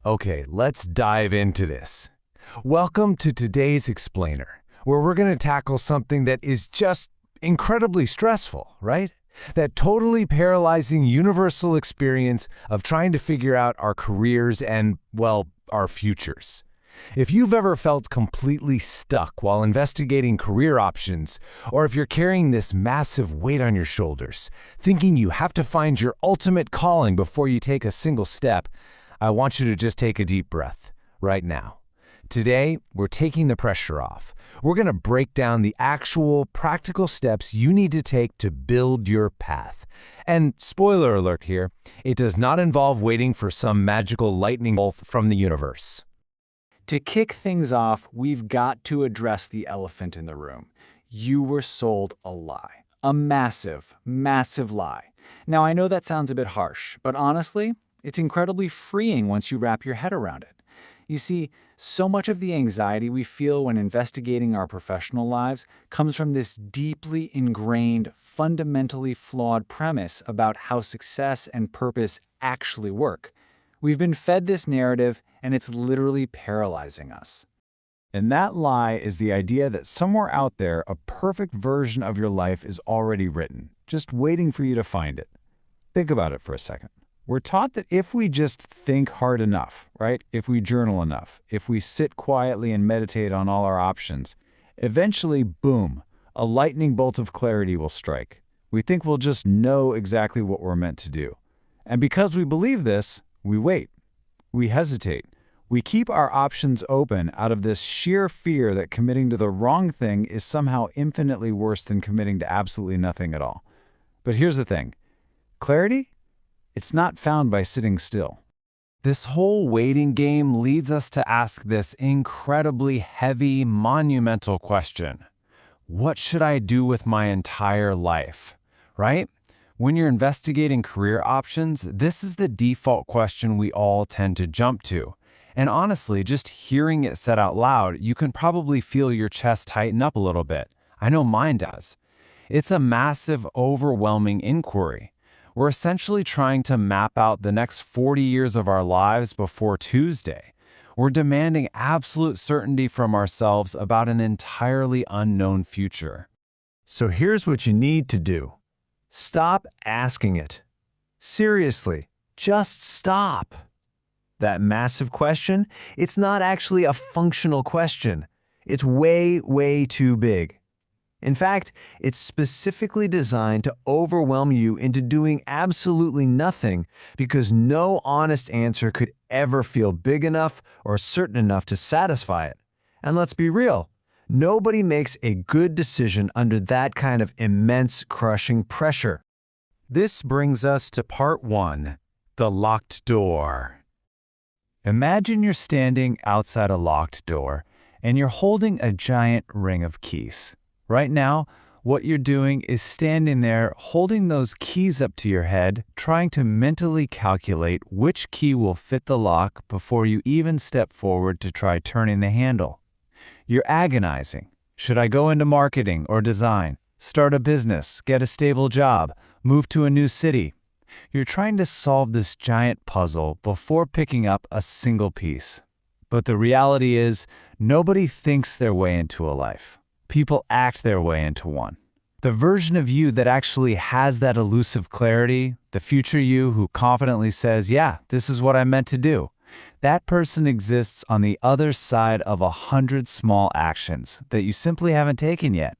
Okay, let's dive into this. Welcome to today's Explainer, where we're going to tackle something that is just incredibly stressful, right? That totally paralyzing universal experience of trying to figure out our careers and, well, our futures. If you've ever felt completely stuck while investigating career options, or if you're carrying this massive weight on your shoulders, thinking you have to find your ultimate calling before you take a single step, I want you to just take a deep breath right now. Today, we're taking the pressure off. We're going to break down the actual practical steps you need to take to build your path. And spoiler alert here, it does not involve waiting for some magical lightning bolt from the universe. To kick things off, we've got to address the elephant in the room. You were sold a lie. A massive, massive lie. Now, I know that sounds a bit harsh, but honestly, it's incredibly freeing once you wrap your head around it. You see, so much of the anxiety we feel when investigating our professional lives comes from this deeply ingrained, fundamentally flawed premise about how success and purpose actually work. We've been fed this narrative, and it's literally paralyzing us. And that lie is the idea that somewhere out there, a perfect version of your life is already written, just waiting for you to find it. Think about it for a second. We're taught that if we just think hard enough, right? If we journal enough, if we sit quietly and meditate on all our options, eventually, boom, a lightning bolt of clarity will strike. We think we'll just know exactly what we're meant to do. And because we believe this, we wait. We hesitate. We keep our options open out of this sheer fear that committing to the wrong thing is somehow infinitely worse than committing to absolutely nothing at all. But here's the thing. Clarity? It's not found by sitting still. This whole waiting game leads us to ask this incredibly heavy, monumental question. What should I do with my entire life? Right? When you're investigating career options, this is the default question we all tend to jump to. And honestly, just hearing it said out loud, you can probably feel your chest tighten up a little bit. I know mine does. It's a massive, overwhelming inquiry. We're essentially trying to map out the next 40 years of our lives before Tuesday. We're demanding absolute certainty from ourselves about an entirely unknown future. So here's what you need to do. Stop asking it. Seriously, just stop. That massive question, it's not actually a functional question. It's way, way too big. In fact, it's specifically designed to overwhelm you into doing absolutely nothing because no honest answer could ever feel big enough or certain enough to satisfy it. And let's be real, nobody makes a good decision under that kind of immense, crushing pressure. This brings us to part 1, the locked door. Imagine you're standing outside a locked door and you're holding a giant ring of keys. Right now, what you're doing is standing there holding those keys up to your head, trying to mentally calculate which key will fit the lock before you even step forward to try turning the handle. You're agonizing. Should I go into marketing or design, start a business, get a stable job, move to a new city? You're trying to solve this giant puzzle before picking up a single piece. But the reality is, nobody thinks their way into a life. People act their way into one. The version of you that actually has that elusive clarity, the future you who confidently says, yeah, this is what I'm meant to do, that person exists on the other side of 100 small actions that you simply haven't taken yet.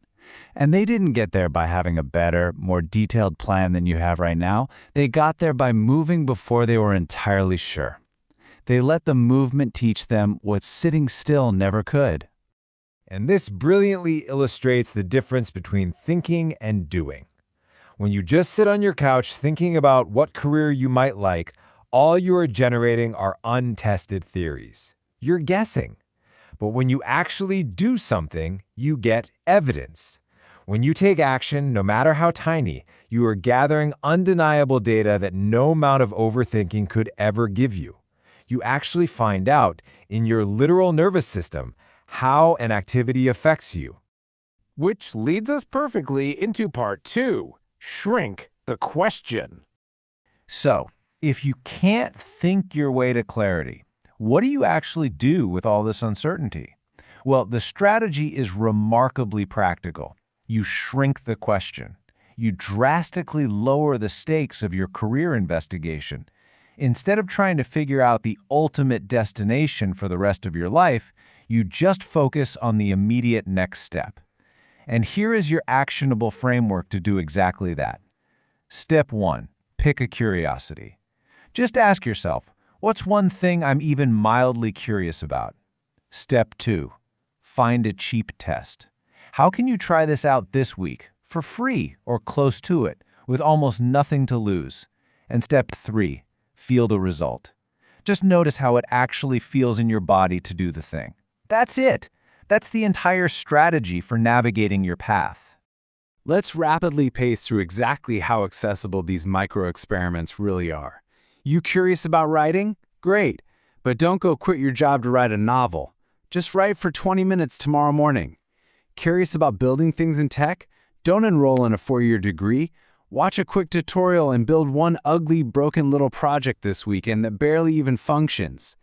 And they didn't get there by having a better, more detailed plan than you have right now. They got there by moving before they were entirely sure. They let the movement teach them what sitting still never could. And this brilliantly illustrates the difference between thinking and doing. When you just sit on your couch thinking about what career you might like, all you are generating are untested theories. You're guessing. But when you actually do something, you get evidence. When you take action, no matter how tiny, you are gathering undeniable data that no amount of overthinking could ever give you. You actually find out, in your literal nervous system, how an activity affects you. Which leads us perfectly into part 2, shrink the question. So, if you can't think your way to clarity, What do you actually do with all this uncertainty? Well, the strategy is remarkably practical. You shrink the question. You drastically lower the stakes of your career investigation. Instead of trying to figure out the ultimate destination for the rest of your life, you just focus on the immediate next step. And here is your actionable framework to do exactly that. Step 1. Pick a curiosity. Just ask yourself, what's one thing I'm even mildly curious about? Step 2. Find a cheap test. How can you try this out this week, for free or close to it, with almost nothing to lose? And step 3. Feel the result. Just notice how it actually feels in your body to do the thing. That's it. That's the entire strategy for navigating your path. Let's rapidly pace through exactly how accessible these micro-experiments really are. You curious about writing? Great, but don't go quit your job to write a novel. Just write for 20 minutes tomorrow morning. Curious about building things in tech? Don't enroll in a 4-year degree. Watch a quick tutorial and build one ugly, broken little project this weekend that barely even functions.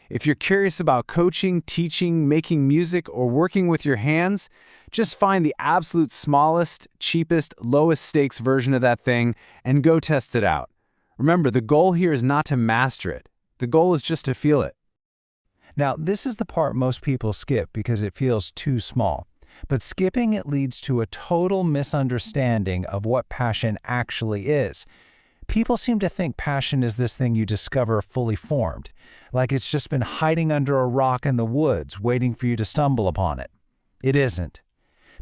If you're curious about coaching, teaching, making music, or working with your hands, just find the absolute smallest, cheapest, lowest stakes version of that thing and go test it out. Remember, the goal here is not to master it. The goal is just to feel it. Now, this is the part most people skip because it feels too small. But skipping it leads to a total misunderstanding of what passion actually is. People seem to think passion is this thing you discover fully formed, like it's just been hiding under a rock in the woods waiting for you to stumble upon it. It isn't.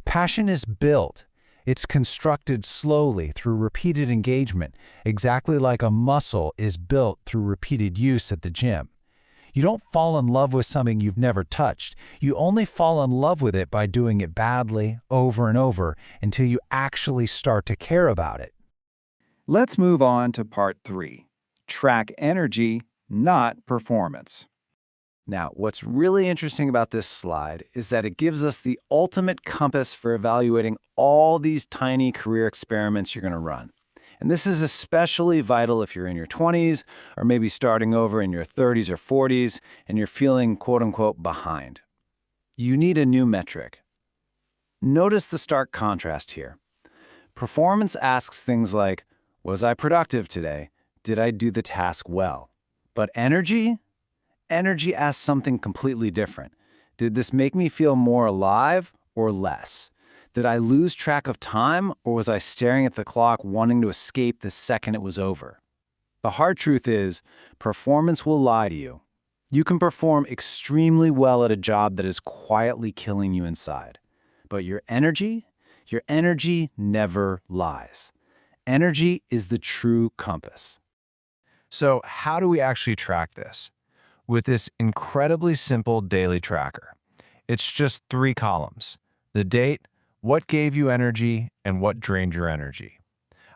Passion is built. It's constructed slowly through repeated engagement, exactly like a muscle is built through repeated use at the gym. You don't fall in love with something you've never touched. You only fall in love with it by doing it badly, over and over, until you actually start to care about it. Let's move on to part 3. Track energy, not performance. Now, what's really interesting about this slide is that it gives us the ultimate compass for evaluating all these tiny career experiments you're going to run. And this is especially vital if you're in your 20s or maybe starting over in your 30s or 40s and you're feeling quote-unquote behind. You need a new metric. Notice the stark contrast here. Performance asks things like, was I productive today? Did I do the task well? But energy? Energy asks something completely different. Did this make me feel more alive or less? Did I lose track of time, or was I staring at the clock wanting to escape the second it was over? The hard truth is, performance will lie to you. You can perform extremely well at a job that is quietly killing you inside. But your energy never lies. Energy is the true compass. So how do we actually track this? With this incredibly simple daily tracker. It's just 3 columns: the date, what gave you energy, and what drained your energy.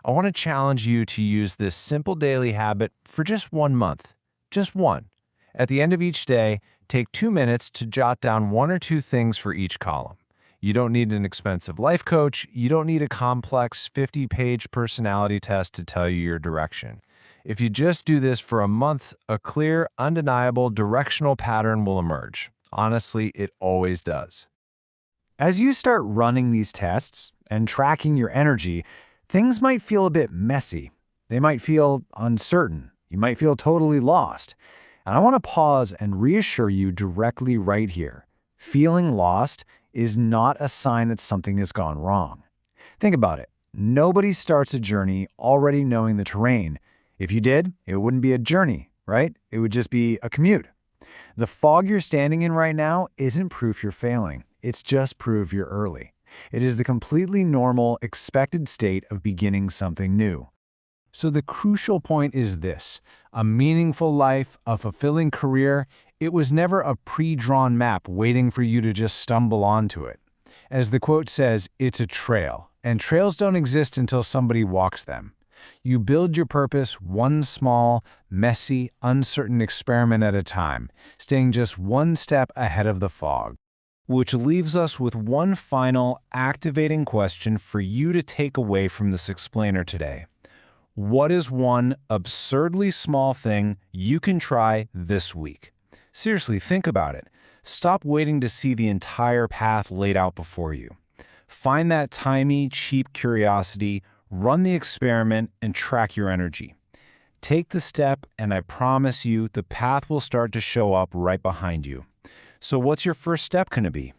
I want to challenge you to use this simple daily habit for just 1 month. Just one. At the end of each day, take 2 minutes to jot down 1 or 2 things for each column. You don't need an expensive life coach. You don't need a complex 50-page personality test to tell you your direction. If you just do this for a month, a clear, undeniable directional pattern will emerge. Honestly, it always does. As you start running these tests and tracking your energy, things might feel a bit messy. They might feel uncertain. You might feel totally lost. And I want to pause and reassure you directly right here. Feeling lost is not a sign that something has gone wrong. Think about it. Nobody starts a journey already knowing the terrain. If you did, it wouldn't be a journey, right? It would just be a commute. The fog you're standing in right now isn't proof you're failing. It's just proof you're early. It is the completely normal, expected state of beginning something new. So the crucial point is this: a meaningful life, a fulfilling career, it was never a pre-drawn map waiting for you to just stumble onto it. As the quote says, it's a trail, and trails don't exist until somebody walks them. You build your purpose one small, messy, uncertain experiment at a time, staying just one step ahead of the fog. Which leaves us with one final, activating question for you to take away from this explainer today. What is one absurdly small thing you can try this week? Seriously, think about it. Stop waiting to see the entire path laid out before you. Find that tiny, cheap curiosity, run the experiment, and track your energy. Take the step, and I promise you the path will start to show up right behind you. So what's your first step going to be?